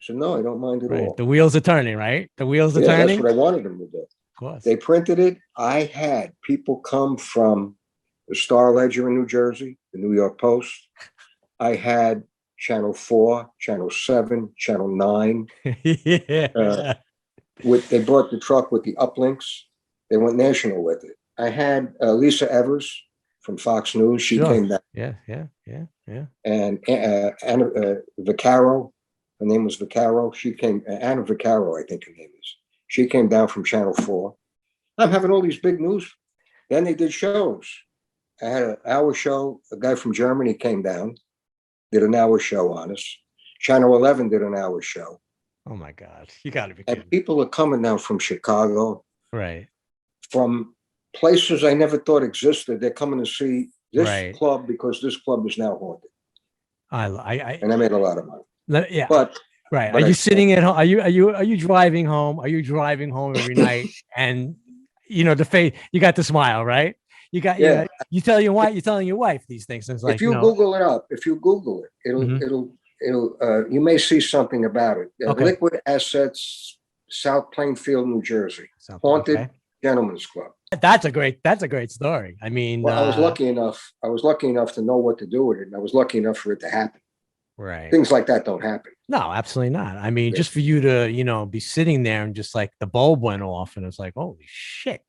I said, "No, I don't mind at Right. all." The wheels are turning, right? The wheels are Yeah, that's turning. what I wanted them to do. Of course. They printed it. I had people come from the Star Ledger in New Jersey, the New York Post. I had Channel 4, Channel 7, Channel 9. Yeah. They brought the truck with the uplinks. They went national with it. I had Lisa Evers from Fox News. She Sure. came down. Yeah. And Anna Vaccaro, her name was Vaccaro. She came, Anna Vaccaro, I think her name is. She came down from Channel 4. I'm having all these big news. Then they did shows. I had an hour show. A guy from Germany came down, did an hour show on us. Channel 11 did an hour show. Oh my God. You got to be And kidding. people are coming down from Chicago, Right. from places I never thought existed. They're coming to see this Right. club because this club is now haunted. And I made a lot of money. Yeah. But right. but Are I you still- sitting at home? Are you driving home? Are you driving home every night? And the face, you got the smile, right? You got, Yeah. you tell your wife, you're telling your wife these things. And it's like, If you Google it up, Mhm. you may see something about it. Okay. Liquid Assets, South Plainfield, New Jersey, haunted Okay. gentleman's club. That's a great story. I mean, Well, I was lucky enough to know what to do with it, and I was lucky enough for it to happen. right. Things like that don't happen. No, absolutely not. I mean, Yeah. just for you to, be sitting there and just like the bulb went off and it's like, holy shit,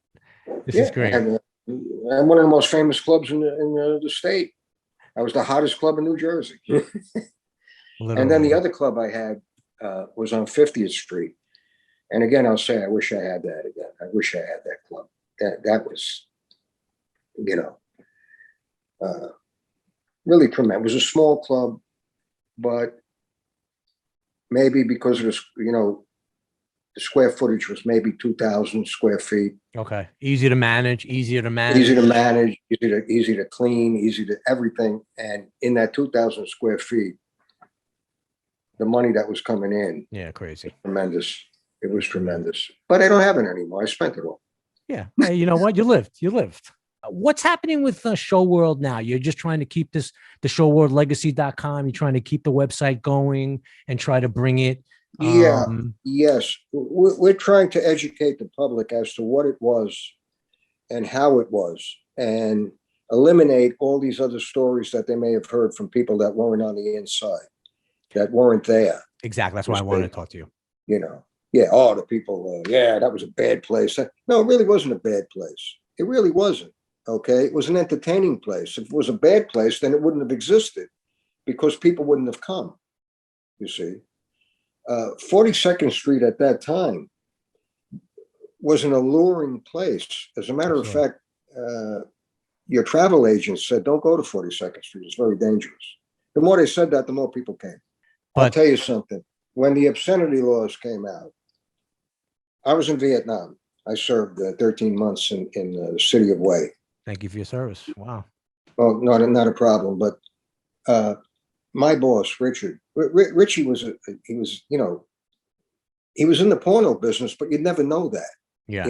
this is great. And one of the most famous clubs in the state. I was the hottest club in New Jersey. And then the other club I had was on 50th Street. And again, I'll say, I wish I had that again. I wish I had that club. That was, really tremendous. It was a small club, but maybe because it was, the square footage was maybe 2,000 square feet. Okay. Easier to manage. Easy to manage, easy to clean, easy to everything. And in that 2,000 square feet, the money that was coming in, Yeah, crazy. tremendous. It was tremendous. But I don't have it anymore. I spent it all. Yeah. Hey, you know what? You lived. What's happening with Show World now? You're just trying to keep the showworldlegacy.com. You're trying to keep the website going and try to bring it. Yes. We're trying to educate the public as to what it was and how it was, and eliminate all these other stories that they may have heard from people that weren't on the inside, that weren't there. Exactly. That's why I wanted to talk to you. Yeah. Oh, the people, that was a bad place. No, it really wasn't a bad place. It really wasn't. Okay. It was an entertaining place. If it was a bad place, then it wouldn't have existed because people wouldn't have come, you see. 42nd Street at that time was an alluring place. As a matter of fact, your travel agents said, don't go to 42nd Street. It's very dangerous. The more they said that, the more people came. I'll tell you something. When the obscenity laws came out, I was in Vietnam. I served 13 months in the city of Hue. Thank you for your service. Wow. Well, not a problem. But my boss, Richard, Richie was he was in the porno business, but you'd never know that. Yeah.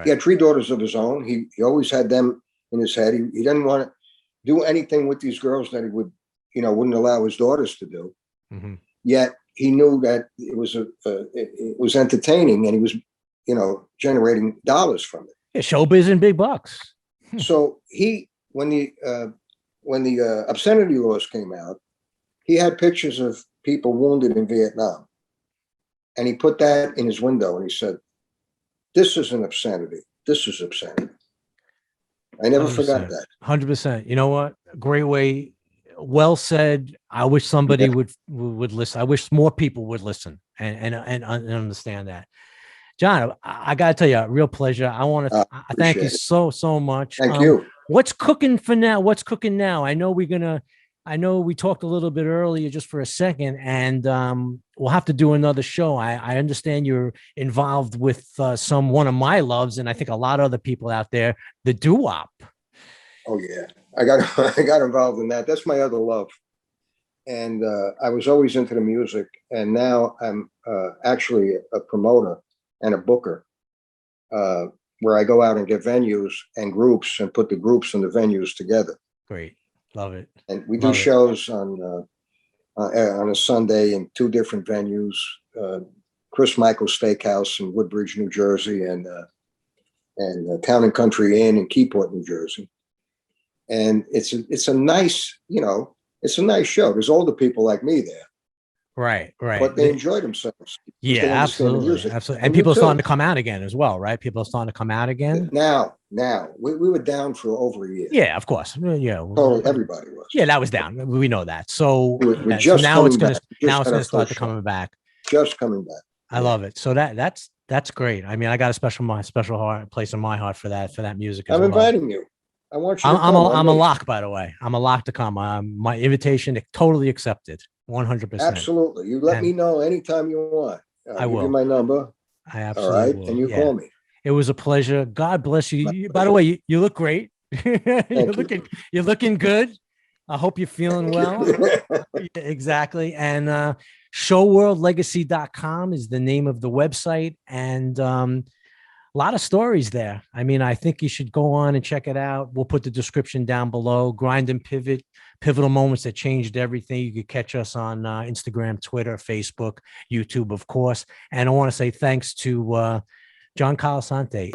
He had 3 daughters of his own. He always had them in his head. He didn't want to do anything with these girls that he wouldn't allow his daughters to do. Mm-hmm. Yet he knew that it was entertaining, and he was, generating dollars from it. Yeah, showbiz and big bucks. So when the obscenity laws came out, he had pictures of people wounded in Vietnam, and he put that in his window, and he said, "This is an obscenity. This is obscenity." I never 100%. forgot that. 100%. You know what? Great way. Well said. I wish somebody would listen. I wish more people would listen and understand that. John, I got to tell you, a real pleasure. I want to thank you so much. Thank you. What's cooking for now? What's cooking now? I know we talked a little bit earlier just for a second, and we'll have to do another show. I understand you're involved with one of my loves, and I think a lot of other people out there, the doo-wop. Oh yeah, I got involved in that. That's my other love. and I was always into the music, and now I'm actually a promoter and a booker, where I go out and get venues and groups and put the groups and the venues together. Great. Love it. And we do Love it. shows on a Sunday in 2 different venues, Chris Michael's Steakhouse in Woodbridge, New Jersey, and Town and Country Inn in Keyport, New Jersey. And it's a nice, it's a nice show. There's older people like me there, Right. but they enjoy themselves. Yeah, They understand the absolutely. music. Absolutely. And people are starting to come out again as well, right? People are starting to come out again. Now, we were down for over a year. Yeah, of course. Yeah. Oh, everybody was. Yeah, that was down. We know that. So, We're so just now it's coming gonna back. We just now it's had gonna our start first to coming back. Just coming back. I love it. So that's great. I mean, I got a special heart place in my heart for that music as I'm well. inviting you. I want you to I'm come. I'm a lock, by the way. I'm a lock to come. My invitation totally accepted. 100%. Absolutely. You let And me know anytime you want. I I'll give will. you my number. I All absolutely right. will. And you Yeah. call me. It was a pleasure. God bless you. My By the way, you look great. Thank you. You're looking good. I hope you're feeling well. Yeah, exactly. And showworldlegacy.com is the name of the website. And a lot of stories there. I mean, I think you should go on and check it out. We'll put the description down below. Grind and Pivot, pivotal moments that changed everything. You could catch us on Instagram, Twitter, Facebook, YouTube, of course. And I want to say thanks to John Calasante.